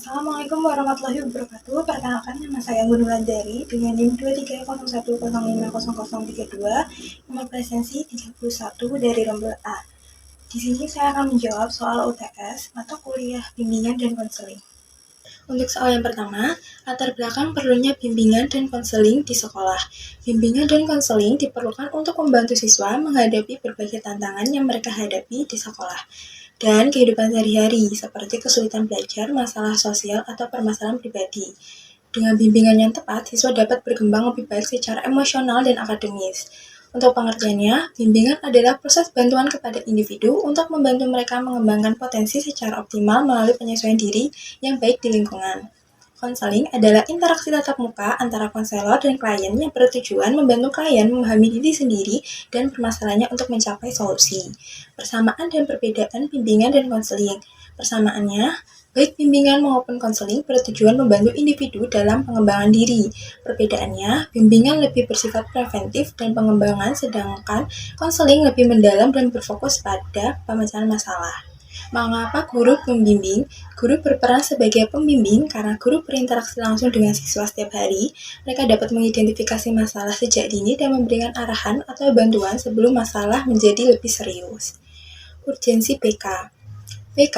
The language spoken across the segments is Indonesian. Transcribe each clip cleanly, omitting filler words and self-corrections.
Assalamualaikum warahmatullahi wabarakatuh. Perkenalkan, nama saya Gunulandari dengan NIM 2301050032, nomor presensi 31 dari Rombel A. Di sini saya akan menjawab soal UTS, mata kuliah bimbingan dan konseling. Untuk soal yang pertama, latar belakang perlunya bimbingan dan konseling di sekolah. Bimbingan dan konseling diperlukan untuk membantu siswa menghadapi berbagai tantangan yang mereka hadapi di sekolah dan kehidupan sehari-hari, seperti kesulitan belajar, masalah sosial, atau permasalahan pribadi. Dengan bimbingan yang tepat, siswa dapat berkembang lebih baik secara emosional dan akademis. Untuk pengertiannya, bimbingan adalah proses bantuan kepada individu untuk membantu mereka mengembangkan potensi secara optimal melalui penyesuaian diri yang baik di lingkungan. Konseling adalah interaksi tatap muka antara konselor dan klien yang bertujuan membantu klien memahami diri sendiri dan permasalahannya untuk mencapai solusi. Persamaan dan perbedaan bimbingan dan konseling. Persamaannya, baik bimbingan maupun konseling bertujuan membantu individu dalam pengembangan diri. Perbedaannya, bimbingan lebih bersifat preventif dan pengembangan, sedangkan konseling lebih mendalam dan berfokus pada pemecahan masalah. Mengapa guru membimbing? Guru berperan sebagai pembimbing karena guru berinteraksi langsung dengan siswa setiap hari. Mereka dapat mengidentifikasi masalah sejak dini dan memberikan arahan atau bantuan sebelum masalah menjadi lebih serius. Urgensi BK. BK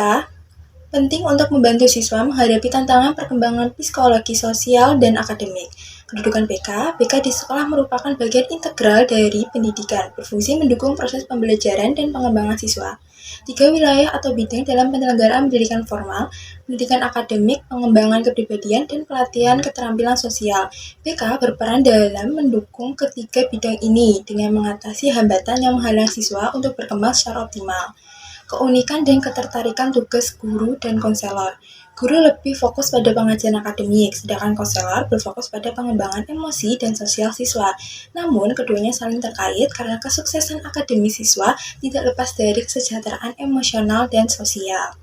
penting untuk membantu siswa menghadapi tantangan perkembangan psikologi, sosial, dan akademik. Kedudukan BK di sekolah merupakan bagian integral dari pendidikan, berfungsi mendukung proses pembelajaran dan pengembangan siswa. 3 wilayah atau bidang dalam penyelenggaraan pendidikan formal, pendidikan akademik, pengembangan kepribadian, dan pelatihan keterampilan sosial. BK berperan dalam mendukung ketiga bidang ini dengan mengatasi hambatan yang menghalang siswa untuk berkembang secara optimal. Keunikan dan ketertarikan tugas guru dan konselor. Guru lebih fokus pada pengajaran akademik, sedangkan konselor berfokus pada pengembangan emosi dan sosial siswa. Namun, keduanya saling terkait karena kesuksesan akademis siswa tidak lepas dari kesejahteraan emosional dan sosial.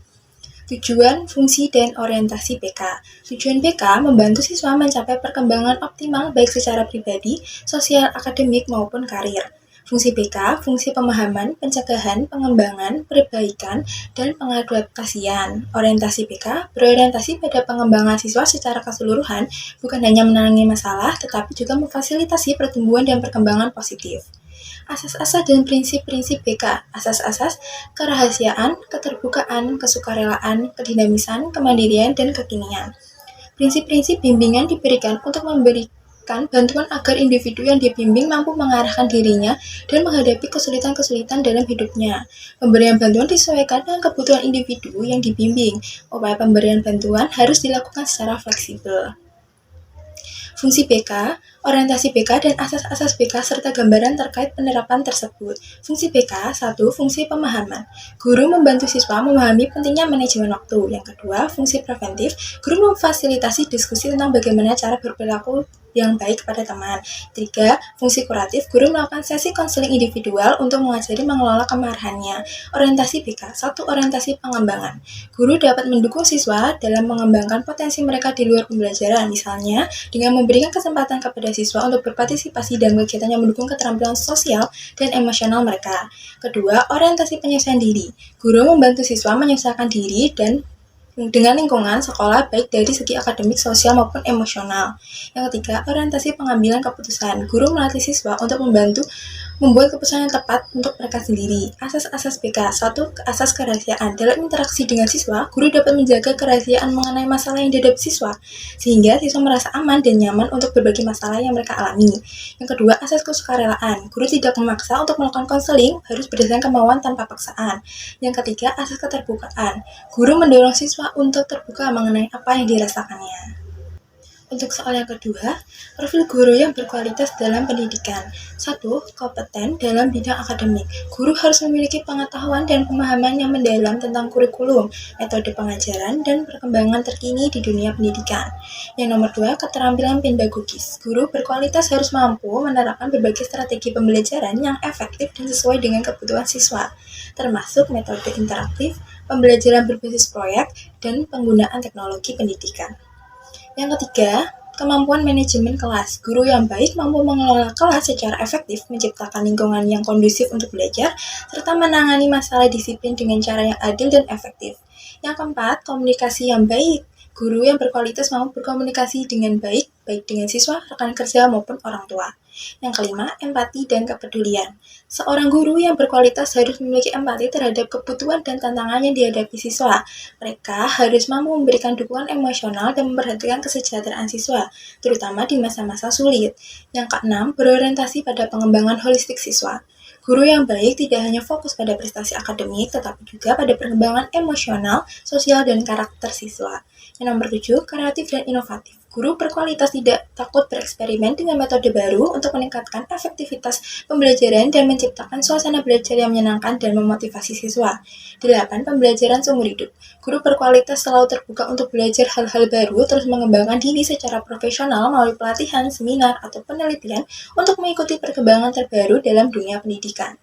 Tujuan, fungsi, dan orientasi BK. Tujuan BK membantu siswa mencapai perkembangan optimal baik secara pribadi, sosial, akademik, maupun karir. Fungsi BK, fungsi pemahaman, pencegahan, pengembangan, perbaikan, dan pengadaptasian. Orientasi BK berorientasi pada pengembangan siswa secara keseluruhan, bukan hanya menangani masalah, tetapi juga memfasilitasi pertumbuhan dan perkembangan positif. Asas-asas dan prinsip-prinsip BK. Asas-asas kerahasiaan, keterbukaan, kesukarelaan, kedinamisan, kemandirian, dan kekinian. Prinsip-prinsip bimbingan diberikan untuk memberikan bantuan agar individu yang dibimbing mampu mengarahkan dirinya dan menghadapi kesulitan-kesulitan dalam hidupnya. Pemberian bantuan disesuaikan dengan kebutuhan individu yang dibimbing. Upaya pemberian bantuan harus dilakukan secara fleksibel. Fungsi BK, orientasi BK, dan asas-asas BK serta gambaran terkait penerapan tersebut. Fungsi BK, 1. Fungsi pemahaman. Guru membantu siswa memahami pentingnya manajemen waktu. Yang kedua, fungsi preventif. Guru memfasilitasi diskusi tentang bagaimana cara berperilaku yang baik kepada teman. 3. Fungsi kuratif. Guru melakukan sesi konseling individual untuk mengajari mengelola kemarahannya. Orientasi BK, 1. Orientasi pengembangan. Guru dapat mendukung siswa dalam mengembangkan potensi mereka di luar pembelajaran, misalnya dengan memberikan kesempatan kepada siswa untuk berpartisipasi dalam kegiatan yang mendukung keterampilan sosial dan emosional mereka. Kedua, orientasi penyesuaian diri. Guru membantu siswa menyesuaikan diri dengan lingkungan sekolah baik dari segi akademik, sosial, maupun emosional. Yang ketiga, orientasi pengambilan keputusan. Guru melatih siswa untuk membuat keputusan yang tepat untuk mereka sendiri. Asas-asas BK. 1. Asas kerahasiaan. Dalam interaksi dengan siswa, guru dapat menjaga kerahasiaan mengenai masalah yang dihadapi siswa, sehingga siswa merasa aman dan nyaman untuk berbagi masalah yang mereka alami. Yang kedua, asas kesukarelaan. Guru tidak memaksa untuk melakukan konseling, harus berdasarkan kemauan tanpa paksaan. Yang ketiga, asas keterbukaan. Guru mendorong siswa untuk terbuka mengenai apa yang dirasakannya. Untuk soal yang kedua, profil guru yang berkualitas dalam pendidikan. 1. Kompeten dalam bidang akademik. Guru harus memiliki pengetahuan dan pemahaman yang mendalam tentang kurikulum, metode pengajaran, dan perkembangan terkini di dunia pendidikan. Yang nomor 2, keterampilan pedagogis. Guru berkualitas harus mampu menerapkan berbagai strategi pembelajaran yang efektif dan sesuai dengan kebutuhan siswa, termasuk metode interaktif, pembelajaran berbasis proyek, dan penggunaan teknologi pendidikan. Yang ketiga, kemampuan manajemen kelas. Guru yang baik mampu mengelola kelas secara efektif, menciptakan lingkungan yang kondusif untuk belajar, serta menangani masalah disiplin dengan cara yang adil dan efektif. Yang keempat, komunikasi yang baik. Guru yang berkualitas mau berkomunikasi dengan baik, baik dengan siswa, rekan kerja, maupun orang tua. Yang kelima, empati dan kepedulian. Seorang guru yang berkualitas harus memiliki empati terhadap kebutuhan dan tantangan yang dihadapi siswa. Mereka harus mampu memberikan dukungan emosional dan memperhatikan kesejahteraan siswa, terutama di masa-masa sulit. Yang keenam, berorientasi pada pengembangan holistik siswa. Guru yang baik tidak hanya fokus pada prestasi akademik, tetapi juga pada pengembangan emosional, sosial, dan karakter siswa. Yang nomor 7, kreatif dan inovatif. Guru berkualitas tidak takut bereksperimen dengan metode baru untuk meningkatkan efektivitas pembelajaran dan menciptakan suasana belajar yang menyenangkan dan memotivasi siswa. 8. Pembelajaran seumur hidup. Guru berkualitas selalu terbuka untuk belajar hal-hal baru, terus mengembangkan diri secara profesional melalui pelatihan, seminar, atau penelitian untuk mengikuti perkembangan terbaru dalam dunia pendidikan.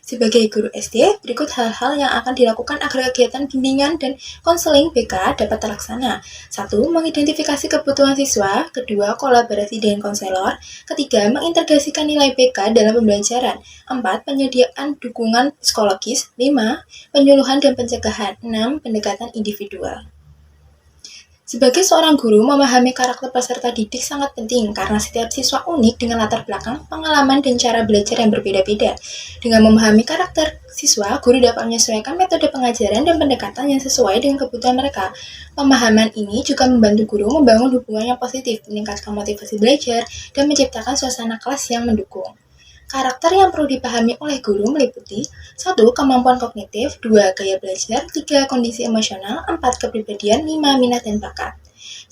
Sebagai guru SD, berikut hal-hal yang akan dilakukan agar kegiatan bimbingan dan konseling BK dapat terlaksana. 1. Mengidentifikasi kebutuhan siswa. 2. Kolaborasi dengan konselor. 3. Mengintegrasikan nilai BK dalam pembelajaran. 4. Penyediaan dukungan psikologis. 5. Penyuluhan dan pencegahan. 6. Pendekatan individual. Sebagai seorang guru, memahami karakter peserta didik sangat penting karena setiap siswa unik dengan latar belakang, pengalaman, dan cara belajar yang berbeda-beda. Dengan memahami karakter siswa, guru dapat menyesuaikan metode pengajaran dan pendekatan yang sesuai dengan kebutuhan mereka. Pemahaman ini juga membantu guru membangun hubungan yang positif, meningkatkan motivasi belajar, dan menciptakan suasana kelas yang mendukung. Karakter yang perlu dipahami oleh guru meliputi 1. Kemampuan kognitif, 2. Gaya belajar, 3. Kondisi emosional, 4. Kepribadian, 5. Minat dan bakat.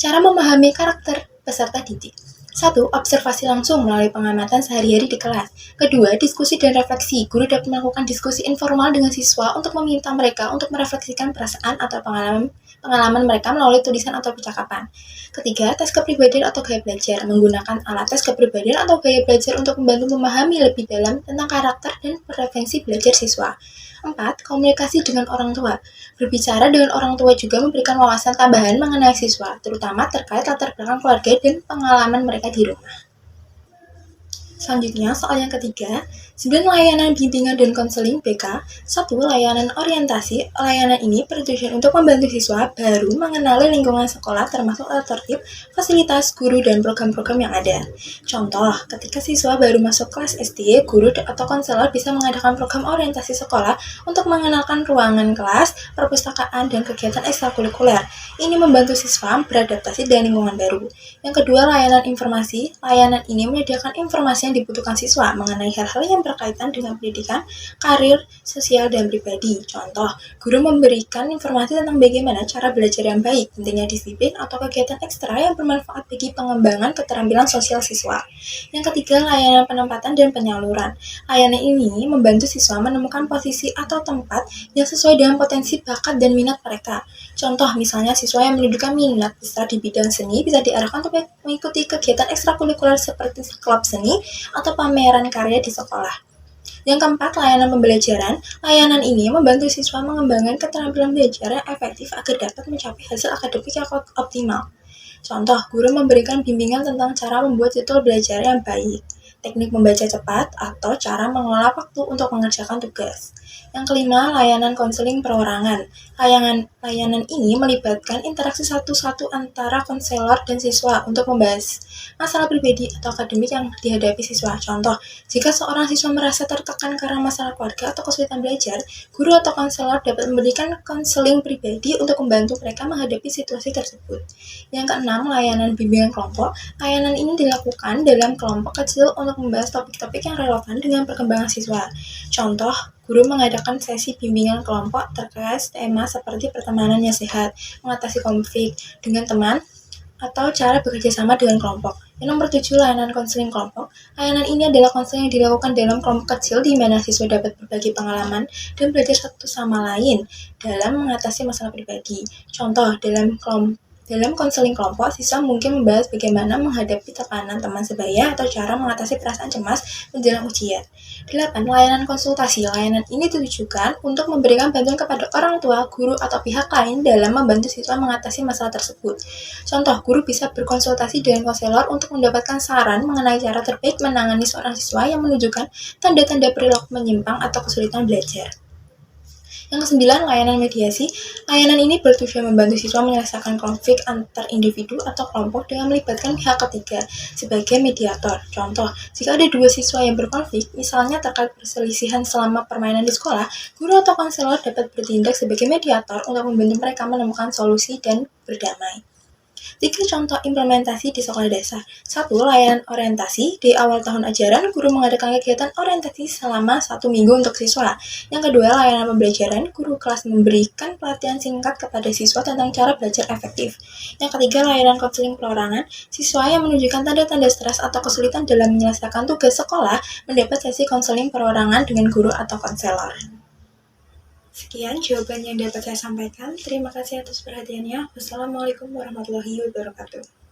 Cara memahami karakter peserta didik. 1. Observasi langsung melalui pengamatan sehari-hari di kelas. 2. Diskusi dan refleksi. Guru dapat melakukan diskusi informal dengan siswa untuk meminta mereka untuk merefleksikan perasaan atau pengalaman mereka melalui tulisan atau percakapan. 3. Tes kepribadian atau gaya belajar. Menggunakan alat tes kepribadian atau gaya belajar untuk membantu memahami lebih dalam tentang karakter dan preferensi belajar siswa. 4. Komunikasi dengan orang tua. Berbicara dengan orang tua juga memberikan wawasan tambahan mengenai siswa, terutama terkait latar belakang keluarga dan pengalaman mereka di rumah. Selanjutnya, soal yang ketiga, 9 layanan bimbingan dan konseling BK. 1. Layanan orientasi. Layanan ini bertujuan untuk membantu siswa baru mengenali lingkungan sekolah termasuk tata tertib, fasilitas, guru, dan program-program yang ada. Contoh, ketika siswa baru masuk kelas SD, guru atau konselor bisa mengadakan program orientasi sekolah untuk mengenalkan ruangan kelas, perpustakaan, dan kegiatan ekstrakurikuler. Ini membantu siswa beradaptasi dengan lingkungan baru. Yang kedua, layanan informasi. Layanan ini menyediakan informasi yang dibutuhkan siswa mengenai hal-hal yang berkaitan dengan pendidikan, karir, sosial, dan pribadi. Contoh, guru memberikan informasi tentang bagaimana cara belajar yang baik, pentingnya disiplin atau kegiatan ekstra yang bermanfaat bagi pengembangan keterampilan sosial siswa. Yang ketiga, layanan penempatan dan penyaluran. Layanan ini membantu siswa menemukan posisi atau tempat yang sesuai dengan potensi bakat dan minat mereka. Contoh, misalnya siswa yang menunjukkan minat besar di bidang seni bisa diarahkan untuk mengikuti kegiatan ekstrakurikuler seperti klub seni atau pameran karya di sekolah. Yang keempat, layanan pembelajaran. Layanan ini membantu siswa mengembangkan keterampilan belajar yang efektif agar dapat mencapai hasil akademik yang optimal. Contoh, guru memberikan bimbingan tentang cara membuat jadwal belajar yang baik, teknik membaca cepat, atau cara mengelola waktu untuk mengerjakan tugas. Yang kelima, layanan konseling perorangan. Layanan ini melibatkan interaksi satu-satu antara konselor dan siswa untuk membahas masalah pribadi atau akademik yang dihadapi siswa. Contoh, jika seorang siswa merasa tertekan karena masalah keluarga atau kesulitan belajar, guru atau konselor dapat memberikan konseling pribadi untuk membantu mereka menghadapi situasi tersebut. Yang keenam, layanan bimbingan kelompok. Layanan ini dilakukan dalam kelompok kecil untuk membahas topik-topik yang relevan dengan perkembangan siswa. Contoh, guru mengadakan sesi bimbingan kelompok terkait tema seperti pertemanan yang sehat, mengatasi konflik dengan teman, atau cara bekerja sama dengan kelompok. Yang nomor 7, layanan konseling kelompok. Layanan ini adalah konseling yang dilakukan dalam kelompok kecil di mana siswa dapat berbagi pengalaman dan belajar satu sama lain dalam mengatasi masalah pribadi. Contoh, dalam konseling kelompok, siswa mungkin membahas bagaimana menghadapi tekanan teman sebaya atau cara mengatasi perasaan cemas menjelang ujian. 8. Layanan konsultasi. Layanan ini ditujukan untuk memberikan bantuan kepada orang tua, guru, atau pihak lain dalam membantu siswa mengatasi masalah tersebut. Contoh, guru bisa berkonsultasi dengan konselor untuk mendapatkan saran mengenai cara terbaik menangani seorang siswa yang menunjukkan tanda-tanda perilaku menyimpang atau kesulitan belajar. Yang ke-9, layanan mediasi. Layanan ini bertujuan membantu siswa menyelesaikan konflik antar individu atau kelompok dengan melibatkan pihak ketiga sebagai mediator. Contoh, jika ada dua siswa yang berkonflik, misalnya terkait perselisihan selama permainan di sekolah, guru atau konselor dapat bertindak sebagai mediator untuk membantu mereka menemukan solusi dan berdamai. 3 contoh implementasi di sekolah dasar. 1. Layanan orientasi. Di awal tahun ajaran, guru mengadakan kegiatan orientasi selama 1 minggu untuk siswa. Yang kedua, layanan pembelajaran. Guru kelas memberikan pelatihan singkat kepada siswa tentang cara belajar efektif. Yang ketiga, layanan konseling perorangan. Siswa yang menunjukkan tanda-tanda stres atau kesulitan dalam menyelesaikan tugas sekolah mendapat sesi konseling perorangan dengan guru atau konselor. Sekian jawaban yang dapat saya sampaikan. Terima kasih atas perhatiannya. Wassalamualaikum warahmatullahi wabarakatuh.